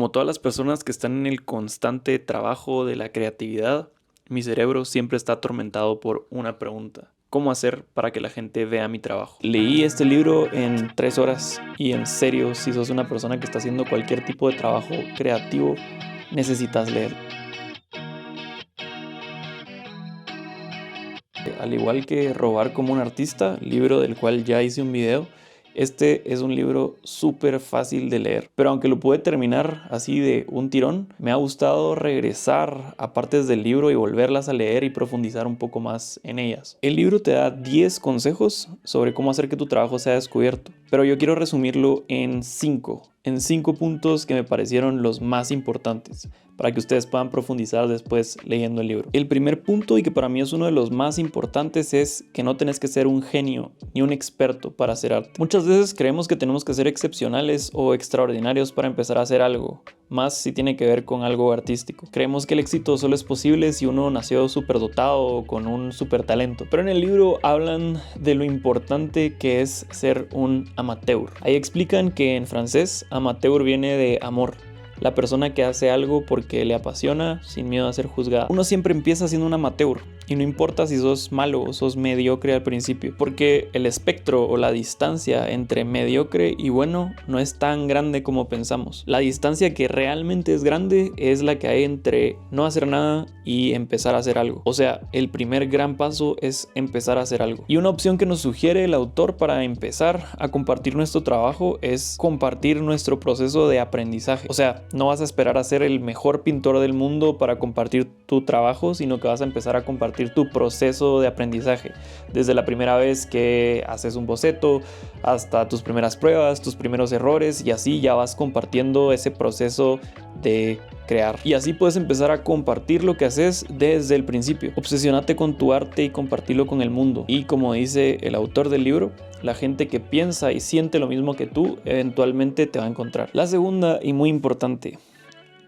Como todas las personas que están en el constante trabajo de la creatividad, mi cerebro siempre está atormentado por una pregunta: ¿cómo hacer para que la gente vea mi trabajo? Leí este libro en 3 horas y en serio, si sos una persona que está haciendo cualquier tipo de trabajo creativo, necesitas leer. Al igual que Robar como un artista, libro del cual ya hice un video, este es un libro súper fácil de leer, pero aunque lo pude terminar así de un tirón, me ha gustado regresar a partes del libro y volverlas a leer y profundizar un poco más en ellas. El libro te da 10 consejos sobre cómo hacer que tu trabajo sea descubierto, pero yo quiero resumirlo en 5 puntos que me parecieron los más importantes para que ustedes puedan profundizar después leyendo el libro. El primer punto, y que para mí es uno de los más importantes, es que no tenés que ser un genio ni un experto para hacer arte. Muchas veces creemos que tenemos que ser excepcionales o extraordinarios para empezar a hacer algo, más si tiene que ver con algo artístico. Creemos que el éxito solo es posible si uno nació súper dotado o con un súper talento, pero en el libro hablan de lo importante que es ser un amateur. Ahí explican que en francés amateur viene de amor, la persona que hace algo porque le apasiona sin miedo a ser juzgada. Uno siempre empieza siendo un amateur y no importa si sos malo o sos mediocre al principio, porque el espectro o la distancia entre mediocre y bueno no es tan grande como pensamos. La distancia que realmente es grande es la que hay entre no hacer nada y empezar a hacer algo. O sea, el primer gran paso es empezar a hacer algo. Y una opción que nos sugiere el autor para empezar a compartir nuestro trabajo es compartir nuestro proceso de aprendizaje. O sea, no vas a esperar a ser el mejor pintor del mundo para compartir tu trabajo, sino que vas a empezar a compartir tu proceso de aprendizaje. Desde la primera vez que haces un boceto hasta tus primeras pruebas, tus primeros errores, y así ya vas compartiendo ese proceso de crear. Y así puedes empezar a compartir lo que haces desde el principio. Obsesionate con tu arte y compartirlo con el mundo. Y como dice el autor del libro, la gente que piensa y siente lo mismo que tú eventualmente te va a encontrar. La segunda y muy importante: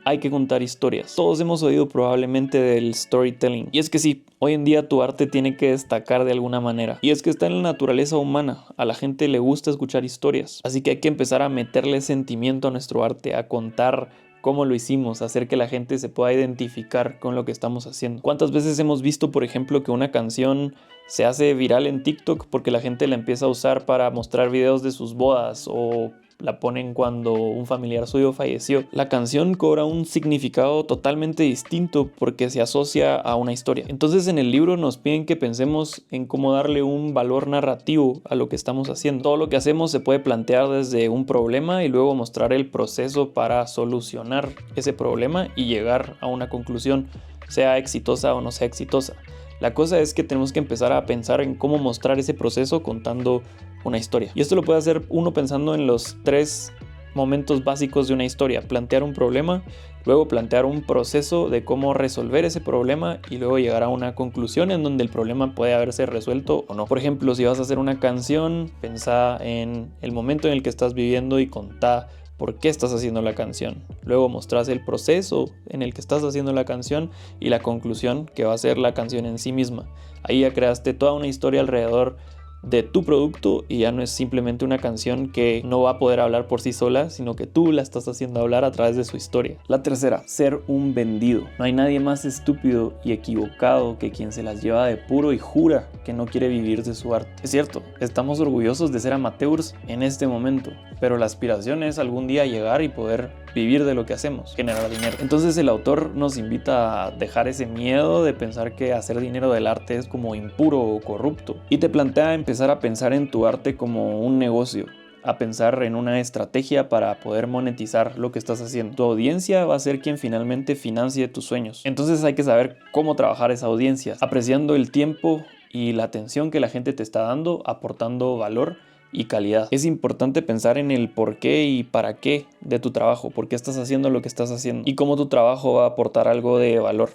hay que contar historias. Todos hemos oído probablemente del storytelling. Y es que sí, hoy en día tu arte tiene que destacar de alguna manera. Y es que está en la naturaleza humana. A la gente le gusta escuchar historias. Así que hay que empezar a meterle sentimiento a nuestro arte, a contar cómo lo hicimos, hacer que la gente se pueda identificar con lo que estamos haciendo. ¿Cuántas veces hemos visto, por ejemplo, que una canción se hace viral en TikTok porque la gente la empieza a usar para mostrar videos de sus bodas, o la ponen cuando un familiar suyo falleció? La canción cobra un significado totalmente distinto porque se asocia a una historia. Entonces en el libro nos piden que pensemos en cómo darle un valor narrativo a lo que estamos haciendo. Todo lo que hacemos se puede plantear desde un problema y luego mostrar el proceso para solucionar ese problema y llegar a una conclusión, sea exitosa o no sea exitosa. La cosa es que tenemos que empezar a pensar en cómo mostrar ese proceso contando una historia. Y esto lo puede hacer uno pensando en los 3 momentos básicos de una historia: plantear un problema, luego plantear un proceso de cómo resolver ese problema y luego llegar a una conclusión en donde el problema puede haberse resuelto o no. Por ejemplo, si vas a hacer una canción, pensá en el momento en el que estás viviendo y contá por qué estás haciendo la canción. Luego mostrás el proceso en el que estás haciendo la canción y la conclusión, que va a ser la canción en sí misma. Ahí ya creaste toda una historia alrededor de tu producto y ya no es simplemente una canción que no va a poder hablar por sí sola, sino que tú la estás haciendo hablar a través de su historia. La tercera: ser un vendido. No hay nadie más estúpido y equivocado que quien se las lleva de puro y jura que no quiere vivir de su arte. Es cierto, estamos orgullosos de ser amateurs en este momento, pero la aspiración es algún día llegar y poder vivir de lo que hacemos, generar dinero. Entonces el autor nos invita a dejar ese miedo de pensar que hacer dinero del arte es como impuro o corrupto, y te plantea empezar a pensar en tu arte como un negocio, a pensar en una estrategia para poder monetizar lo que estás haciendo. Tu audiencia va a ser quien finalmente financie tus sueños. Entonces hay que saber cómo trabajar esa audiencia, apreciando el tiempo y la atención que la gente te está dando, aportando valor y calidad. Es importante pensar en el por qué y para qué de tu trabajo, por qué estás haciendo lo que estás haciendo y cómo tu trabajo va a aportar algo de valor.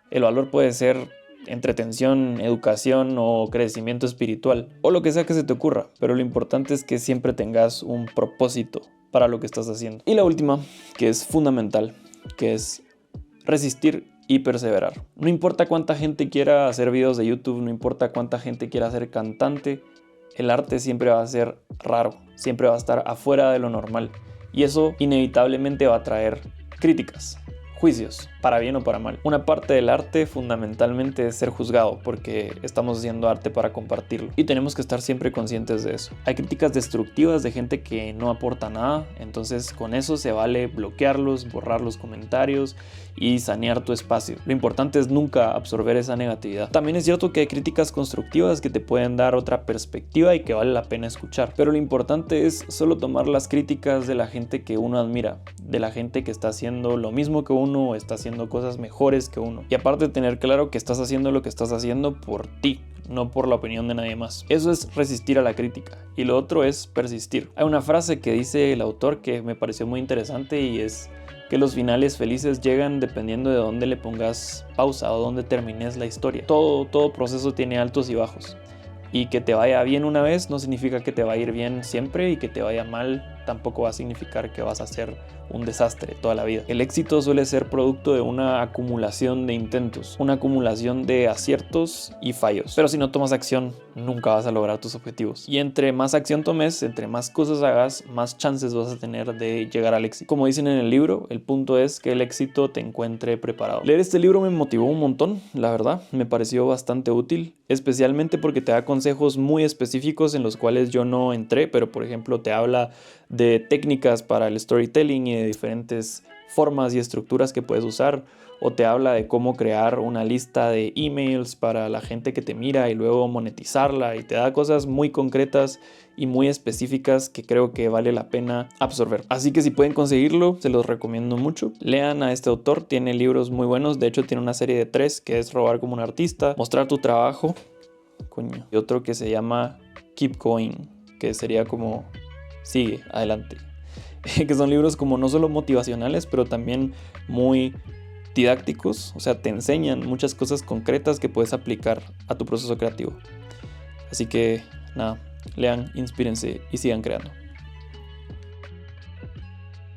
El valor puede ser entretención, educación o crecimiento espiritual, o lo que sea que se te ocurra, pero lo importante es que siempre tengas un propósito para lo que estás haciendo. Y la última, que es fundamental, que es resistir y perseverar. No importa cuánta gente quiera hacer videos de YouTube, no importa cuánta gente quiera ser cantante, el arte siempre va a ser raro, siempre va a estar afuera de lo normal. y eso inevitablemente va a traer críticas, juicios, para bien o para mal. Una parte del arte fundamentalmente es ser juzgado, porque estamos haciendo arte para compartirlo y tenemos que estar siempre conscientes de eso. Hay críticas destructivas de gente que no aporta nada, entonces con eso se vale bloquearlos, borrar los comentarios y sanear tu espacio. Lo importante es nunca absorber esa negatividad. También es cierto que hay críticas constructivas que te pueden dar otra perspectiva y que vale la pena escuchar, pero lo importante es solo tomar las críticas de la gente que uno admira, de la gente que está haciendo lo mismo que uno o está haciendo cosas mejores que uno. Y aparte tener claro que estás haciendo lo que estás haciendo por ti, no por la opinión de nadie más. Eso es resistir a la crítica. Y lo otro es persistir. Hay una frase que dice el autor que me pareció muy interesante y es que los finales felices llegan dependiendo de dónde le pongas pausa o dónde termines la historia. Todo proceso tiene altos y bajos. Y que te vaya bien una vez no significa que te va a ir bien siempre, y que te vaya mal tampoco va a significar que vas a ser un desastre toda la vida. El éxito suele ser producto de una acumulación de intentos, una acumulación de aciertos y fallos. Pero si no tomas acción, nunca vas a lograr tus objetivos. Y entre más acción tomes, entre más cosas hagas, más chances vas a tener de llegar al éxito. Como dicen en el libro, el punto es que el éxito te encuentre preparado. Leer este libro me motivó un montón, la verdad. Me pareció bastante útil, especialmente porque te da consejos muy específicos en los cuales yo no entré, pero por ejemplo te habla de técnicas para el storytelling y de diferentes formas y estructuras que puedes usar, o te habla de cómo crear una lista de emails para la gente que te mira y luego monetizarla, y te da cosas muy concretas y muy específicas que creo que vale la pena absorber. Así que si pueden conseguirlo, se los recomiendo mucho. Lean a este autor, tiene libros muy buenos, de hecho tiene una serie de 3 que es Robar como un artista, Mostrar tu trabajo, y otro que se llama Keep Going, que sería como sigue, adelante. Que son libros como no solo motivacionales, pero también muy didácticos, o sea, te enseñan muchas cosas concretas que puedes aplicar a tu proceso creativo. Así que nada, lean, inspírense y sigan creando.